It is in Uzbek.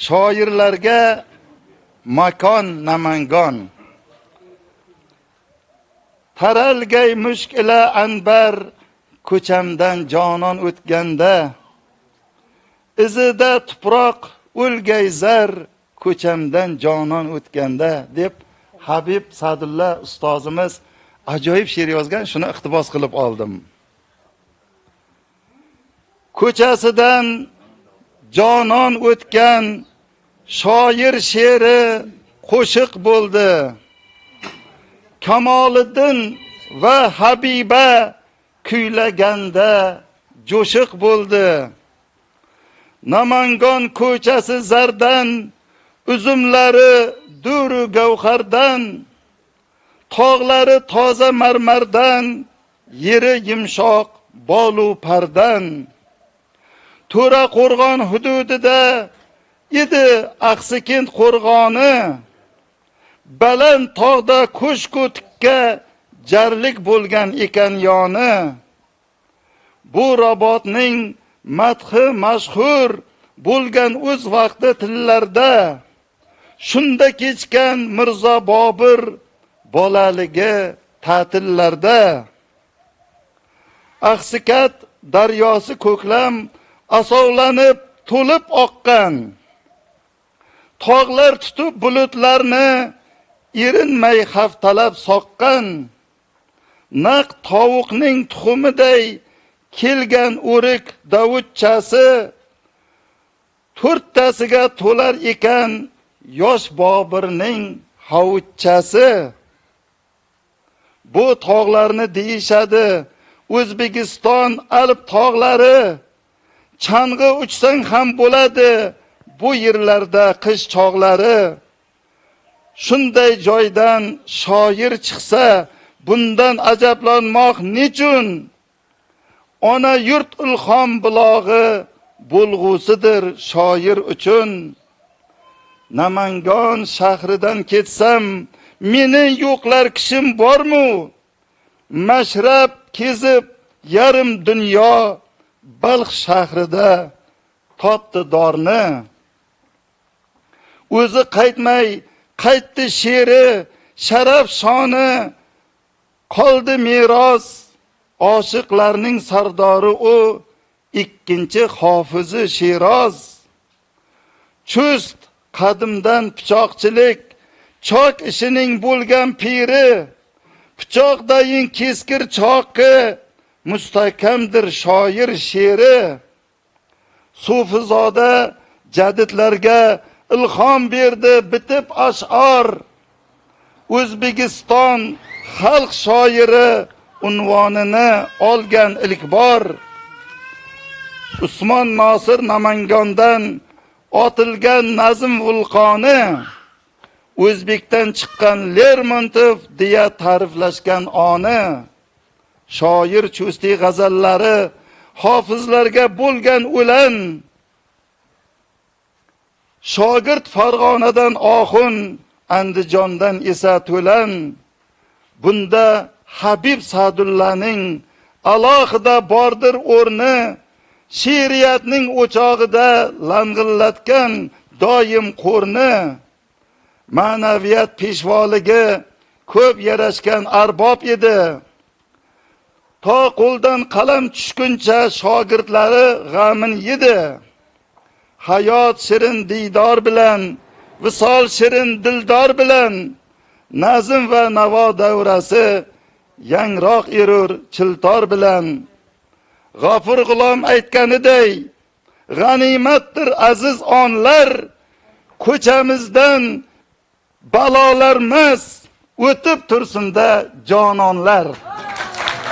shoirlarga makon Namangan. Taralgay mushk ila anbar ko'chamdan jonon o'tganda, izida tuproq o'lgay zar ko'chamdan jonon o'tganda deb Habib Sadulla ustozimiz ajoyib she'r yozgan, shuni iqtibos qilib oldim. Ko'chasidan jonon o'tgan shoir she'ri qo'shiq bo'ldi. Kamoliddin va Habiba kuylaganda jo'shiq bo'ldi. Namangan ko'chasi zardan, uzumlari duru gavhardan, tog'lari toza marmardan, yeri yumshoq bolu pardan. To'ra qo'rg'on hududida edi Aqsikind qo'rg'oni, baland tog'da ko'shku tikka jarlik bo'lgan ekan yoni. Bu robotning madhi mashhur bo'lgan o'z vaqti tillarda, shunda kechgan Mirzo Bobur bolaligi ta'tillarda. Aqsikat daryosi ko'klam asovlanib to'lib oqqan, tog'lar tutib bulutlarni erinmay haftalab soqqan. Naq tovuqning tuxumiday kelgan o'rik davutchasi, to'rttasiga to'lar ekan yosh Boburning havutchasi. Bu tog'larni deyishadi O'zbekiston Alp tog'lari. Chang'i uchsang ham bo'ladi bu yerlarda qish chog'lari. Shunday joydan shoir chiqsa, bundan ajablanmoq nechun? Ona yurt ilhom bulog'i bo'lg'usidir shoir uchun. Namangan shahridan ketsam, meni yo'qlar kishim bormi? Mashrab kezib yarim dunyo Balx shahrida topdi dorni. O'zi qaytmay qaytdi she'ri, sharaf shoni qoldi meros. Oshiqlarning sardori u, ikkinchi Hofizi Shiroz. Chust qadimdan pichoqchilik, chok ishining bo'lgan piri. Pichoqdayin keskir choqi, mustahkamdir shoir she'ri. Sufizoda jadidlarga ilhom berdi bitib ash'or. O'zbekiston xalq shoiri unvonini olgan ilk bor. Usmon Nosir Namangandan otilgan nazm vulqoni, O'zbekdan chiqqan Lermontov deya ta'riflashgan oni. Shoir Chusti g'azallari hofizlarga bo'lgan o'lan. Shogird Farg'onadan Oxun, Andijondan esa To'lan. Bunda Habib Sadullaning alohida bordir o'rni. She'riyatning o'chog'ida lang'illatgan doim qo'rni. Ma'naviyat peshvoligi ko'p yarashgan arbob edi. To qo'ldan qalam tushguncha shogirdlari g'amin yedi. Hayot shirin diydor bilan, visol shirin dildor bilan, nazm va navo davrasi yangroq erur chiltor bilan. G'afur G'ulom aytganiday, g'animatdir aziz onlar, ko'chamizdan balolarmas o'tib tursinda jononlar.